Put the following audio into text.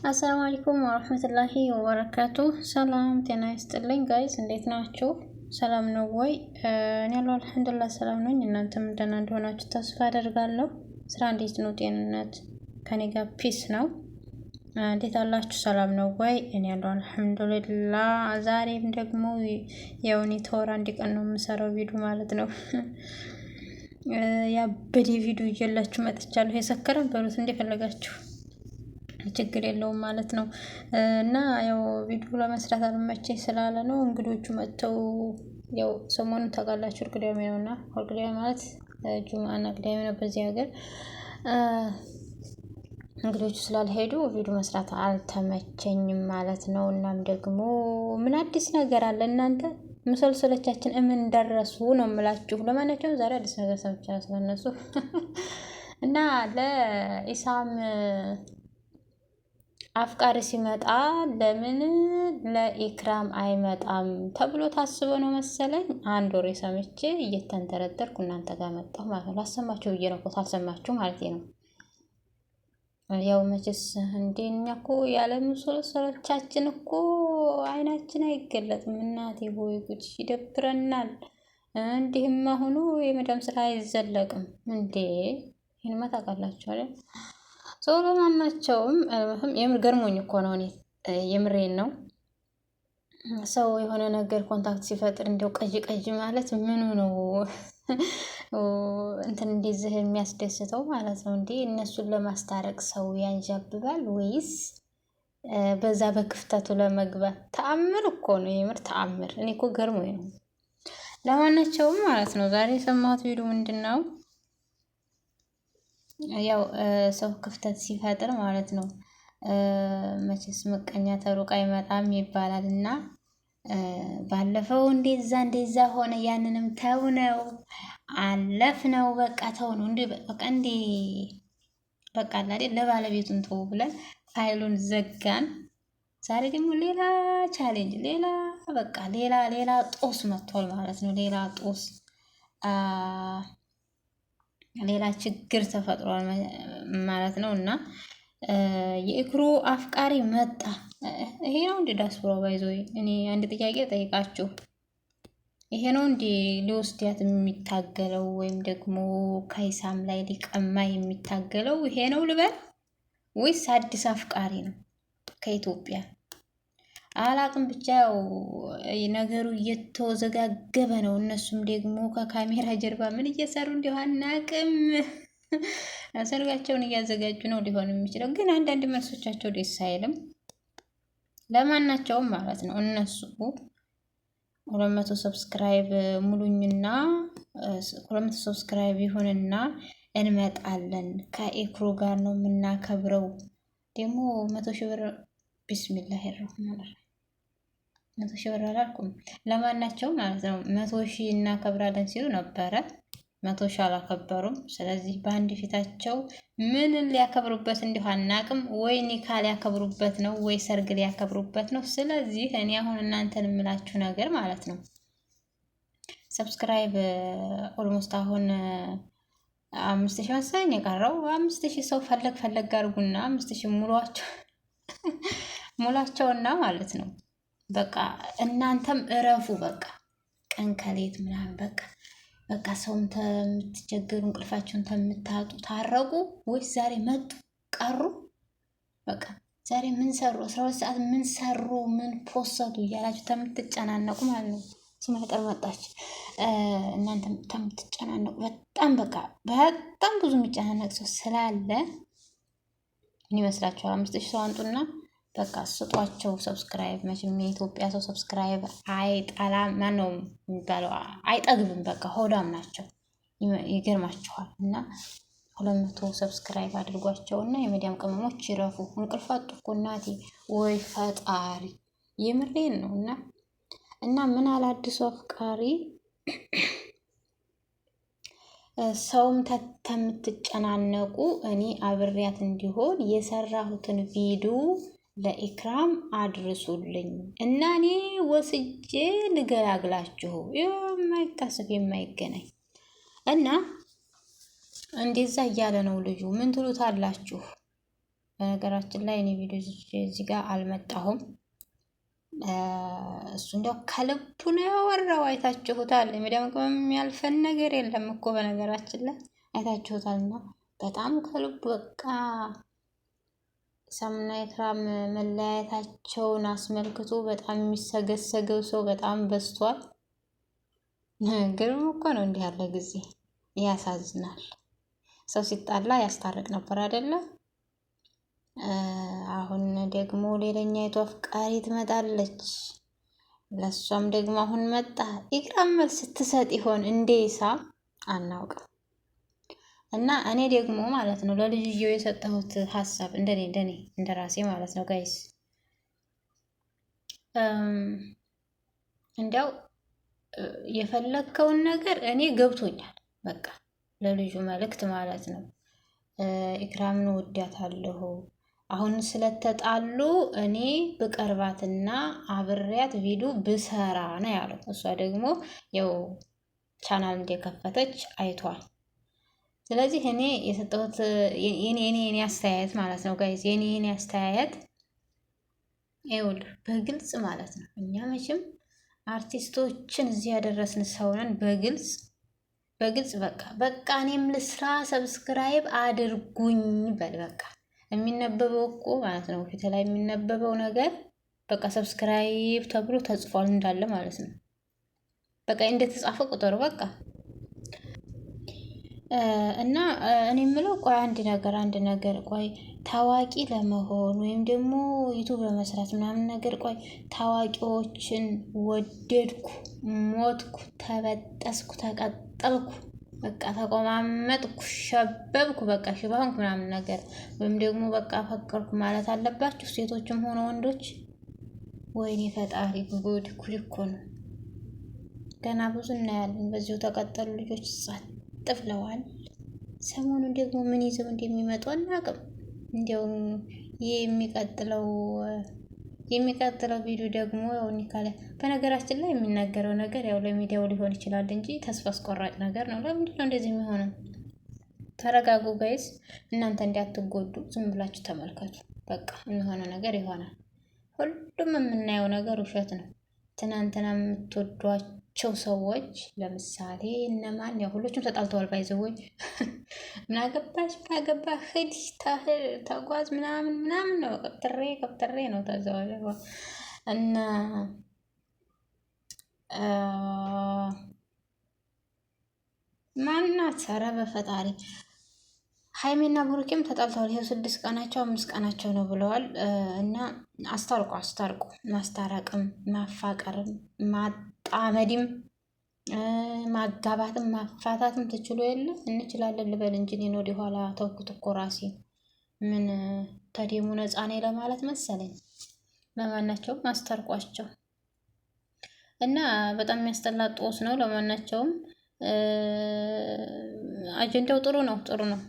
አሰላሙ አለይኩም ወራህመቱላሂ ወበረካቱ። ሰላም ጤና ይስጥልኝ ጋይስ፣ እንዴት ናችሁ? ሰላም ነው ወይ? እኔ ያለው አልሐምዱሊላህ ሰላም ነኝ። እናንተም ደህና እንደሆናችሁ ተስፋ አደርጋለሁ። ስራ እንዴት ነው? ጤንነት ከኔ ጋር ፒስ ነው። እንዴት አላችሁ? ሰላም ነው ወይ? እኔ ያለው አልሐምዱሊላህ። ዛሬም ደግሞ የውኔ ተወራ እንዲቀን ነው የምሰራው ቪዲዮ ማለት ነው። ያበደ ቪዲዮ ይዤላችሁ መጥቻለሁ። የሰከረን በሉት እንደፈለጋችሁ ችግር የለውም ማለት ነው። እና ያው ቪዲዮ ለመስራት አልመቸኝ ስላለ ነው እንግዶቹ መጥተው ያው ሰሞኑን ታውቃላችሁ ቅዳሜ ነውና ቅዳሜ ማለት ጁምአና ቅዳሜ ነው በዚህ ሀገር። እንግዶቹ ስላልሄዱ ቪዲዮ መስራት አልተመቸኝም ማለት ነው። እናም ደግሞ ምን አዲስ ነገር አለ እናንተ ሙሰልሰሎቻችን ምን ደረሱ ነው የምላችሁ። ለማንኛውም ዛሬ አዲስ ነገር ሰምቻለሁ ስለነሱ እና ለኢሳም አፍቃሪ ሲመጣ ለምን ለኢክራም አይመጣም ተብሎ ታስቦ ነው መሰለኝ። አንድ ወሬ ሰምቼ እየተንተረተርኩ እናንተ ጋር መጣሁ ማለት ነው። ላሰማችሁ ብዬ ነው እኮ ታልሰማችሁ ማለት ነው። ያው መቼስ እንደኛ እኮ ያለ ሙሰልሰሎቻችን እኮ አይናችን አይገለጥም። እናቴ ሆይ ጉድ ይደብረናል። እንዲህማ ሆኖ የመዳም ስራ አይዘለቅም እንዴ! ይሄንማ ታውቃላችሁ አይደል? ሰው ለማናቸውም የምር ገርሞኝ እኮ ነው። እኔ የምሬን ነው። ሰው የሆነ ነገር ኮንታክት ሲፈጥር እንደው ቀይ ማለት ምኑ ነው እንትን እንደዚህ የሚያስደስተው ማለት ነው እንዴ? እነሱን ለማስታረቅ ሰው ያንዣብባል ወይስ በዛ በክፍተቱ ለመግባት? ተአምር እኮ ነው የምር ተአምር። እኔ እኮ ገርሞኝ ነው። ለማናቸውም ማለት ነው ዛሬ የሰማሁት ቪዲዮ ምንድን ነው? ያው ሰው ክፍተት ሲፈጥር ማለት ነው መቼስ ምቀኛ ተሩቅ አይመጣም ይባላል እና ባለፈው እንደዛ ሆነ። ያንንም ተውነው አለፍነው። በቃ ተውነው እንዴ በቃ እንዴ በቃ አይደል ለባለቤቱን ተው ብለን ፋይሉን ዘጋን። ዛሬ ደግሞ ሌላ ቻሌንጅ፣ ሌላ ጦስ መጥቷል ማለት ነው። ሌላ ጦስ ሌላ ችግር ተፈጥሯል ማለት ነው። እና የኢክሩ አፍቃሪ መጣ። ይሄ ነው እንዴ ዳስፖራ ባይዞ? እኔ አንድ ጥያቄ ጠይቃችሁ፣ ይሄ ነው እንዴ ሊወስዳት የሚታገለው ወይም ደግሞ ከኢሳም ላይ ሊቀማ የሚታገለው? ይሄ ነው ልበል ወይስ አዲስ አፍቃሪ ነው ከኢትዮጵያ? አላቅም። ብቻ ያው ነገሩ እየተወዘጋገበ ነው። እነሱም ደግሞ ከካሜራ ጀርባ ምን እየሰሩ እንዲሁ አናቅም። ሰርጋቸውን እያዘጋጁ ነው ሊሆን የሚችለው። ግን አንዳንድ መልሶቻቸው ደስ አይልም። ለማናቸውም ማለት ነው እነሱ 200 ሰብስክራይብ ሙሉኝና 200 ሰብስክራይብ ይሁንና እንመጣለን ከኢክሩ ጋር ነው የምናከብረው። ደግሞ 100 ሺህ ብር ቢስሚላህ ረህማን 100 ሺህ ብር አላልኩም። ለማናቸውም ማለት ነው 100 ሺህ እናከብራለን ሲሉ ነበረ። 100 ሺህ አላከበሩም። ስለዚህ በአንድ ፊታቸው ምን ሊያከብሩበት እንዲሁ አናቅም። ወይ ኒካ ሊያከብሩበት ነው ወይ ሰርግ ሊያከብሩበት ነው። ስለዚህ እኔ አሁን እናንተን የምላችሁ ነገር ማለት ነው ሰብስክራይብ ኦልሞስት አሁን 5000 መሰለኝ የቀረው። 5000 ሰው ፈለግ አድርጉና 5000 ሙላቸውና ማለት ነው በቃ እናንተም እረፉ። በቃ ቀን ከሌት ምናምን በቃ ሰውም ተምትቸገሩ እንቅልፋቸውን ተምታጡ ታረቁ። ወይስ ዛሬ መጡ ቀሩ? በቃ ዛሬ ምን ሰሩ? 12 ሰዓት ምን ሰሩ? ምን ፖሰቱ እያላችሁ ተምትጨናነቁ ማለት ነው። ስማይጠር መጣች። እናንተ ተምትጨናነቁ በጣም ብዙ የሚጨናነቅ ሰው ስላለ ምን ይመስላችኋል? 5000 ሰው አንጡና በቃ ስጧቸው ሰብስክራይብ። መቼም የኢትዮጵያ ሰው ሰብስክራይብ አይጠላም። ማነው የሚባለው? አይጠግብም። በቃ ሆዳም ናቸው። ይገርማችኋል። እና 200 ሰብስክራይብ አድርጓቸውና የመዲያም ቅመሞች ይረፉ። እንቅልፍ አጡ እኮ እናቴ። ወይ ፈጣሪ የምሬን ነው። እና ምን አለ አዲሱ አፍቃሪ ሰውም ተምትጨናነቁ እኔ አብሬያት እንዲሆን የሰራሁትን ቪዲዮ ለኢክራም አድርሱልኝ እና እኔ ወስጄ ልገላግላችሁ። የማይታሰብ የማይገናኝ እና እንደዛ እያለ ነው ልጁ። ምን ትሉታላችሁ? በነገራችን ላይ እኔ ቪዲዮ እዚህ ጋር አልመጣሁም። እሱ እንዲያው ከልቡ ነው ያወራው። አይታችሁታል። የሚዲያም የሚያልፈን ነገር የለም እኮ በነገራችን ላይ አይታችሁታልና በጣም ከልቡ በቃ ሳምና ኢክራም መለያየታቸውን አስመልክቶ በጣም የሚሰገሰገው ሰው በጣም በዝቷል። ግርም እኮ ነው እንዲህ ያለ ጊዜ ያሳዝናል። ሰው ሲጣላ ያስታርቅ ነበር አይደለም? አሁን ደግሞ ሌላኛይቱ አፍቃሪ ትመጣለች። ለሷም ደግሞ አሁን መጣ። ኢክራም መልስ ስትሰጥ ይሆን እንዴ? አናውቅም። እና እኔ ደግሞ ማለት ነው ለልጅየው የሰጠሁት ሀሳብ እንደኔ እንደራሴ ማለት ነው ጋይስ፣ እንዲያው የፈለግከውን ነገር እኔ ገብቶኛል። በቃ ለልጁ መልእክት ማለት ነው። ኢክራምን ወዳታለሁ። አሁን ስለተጣሉ እኔ ብቀርባትና አብሬያት ቪዲዮ ብሰራ ነው ያለው። እሷ ደግሞ ያው ቻናል እንደከፈተች አይቷል። ስለዚህ እኔ የሰጠሁት የኔ አስተያየት ማለት ነው ጋይዝ፣ የኔ አስተያየት ይኸውልህ በግልጽ ማለት ነው። እኛ መቼም አርቲስቶችን እዚህ ያደረስን ሰውነን በግልጽ በቃ እኔም ልስራ ሰብስክራይብ አድርጉኝ በል። በቃ የሚነበበው እኮ ማለት ነው ፊት ላይ የሚነበበው ነገር በቃ ሰብስክራይብ ተብሎ ተጽፏል እንዳለ ማለት ነው። በቃ እንደተጻፈ ቁጥሩ በቃ እና እኔ የምለው ቆይ አንድ ነገር ቆይ ታዋቂ ለመሆን ወይም ደግሞ ዩቱብ ለመስራት ምናምን ነገር ቆይ ታዋቂዎችን ወደድኩ፣ ሞትኩ፣ ተበጠስኩ፣ ተቀጠልኩ፣ በቃ ተቆማመጥኩ፣ ሸበብኩ፣ በቃ ሽባንኩ ምናምን ነገር ወይም ደግሞ በቃ ፈቀርኩ ማለት አለባችሁ ሴቶችም ሆነ ወንዶች? ወይኔ ፈጣሪ ጉድ እኮ ነው። ገና ብዙ እናያለን። በዚሁ ተቀጠሉ ልጆች ጸጥ ብለዋል። ሰሞኑን ደግሞ ምን ይዘው እንደሚመጡ አናውቅም። እንዲያውም የሚቀጥለው ቪዲዮ ደግሞ ያው ካለ በነገራችን ላይ የሚናገረው ነገር ያው ለሚዲያው ሊሆን ይችላል እንጂ ተስፋ አስቆራጭ ነገር ነው። ለምንድን ነው እንደዚህ የሚሆነው? ተረጋጉ ጋይስ። እናንተ እንዳትጎዱ ዝም ብላችሁ ተመልከቱ። በቃ የሚሆነው ነገር ይሆናል። ሁሉም የምናየው ነገር ውሸት ነው። ትናንትና የምትወዷቸው ሰዎች ለምሳሌ እነማን? ያው ሁሎችም ተጣልተዋል። ባይዘወይ ምን አገባህ ሂድ ተጓዝ ምናምን ነው። ከብትሬ ነው ተዘዋለ እና ማናት? ኧረ በፈጣሪ ሀይሜና ብሩኬም ተጣልተዋል። ይሄው 6 ቀናቸው 5 ቀናቸው ነው ብለዋል። እና አስታርቁ። ማስታረቅም ማፋቀርም ማጣመድም ማጋባትም ማፋታትም ትችሉ የለ እንችላለን ልበል እንጂ እኔን ወደ ኋላ ተውኩት እኮ ራሴ ምን ተደሙ ነፃ ነኝ ለማለት መሰለኝ። ለማናቸውም አስታርቋቸው እና በጣም የሚያስጠላ ጦስ ነው። ለማናቸውም አጀንዳው ጥሩ ነው።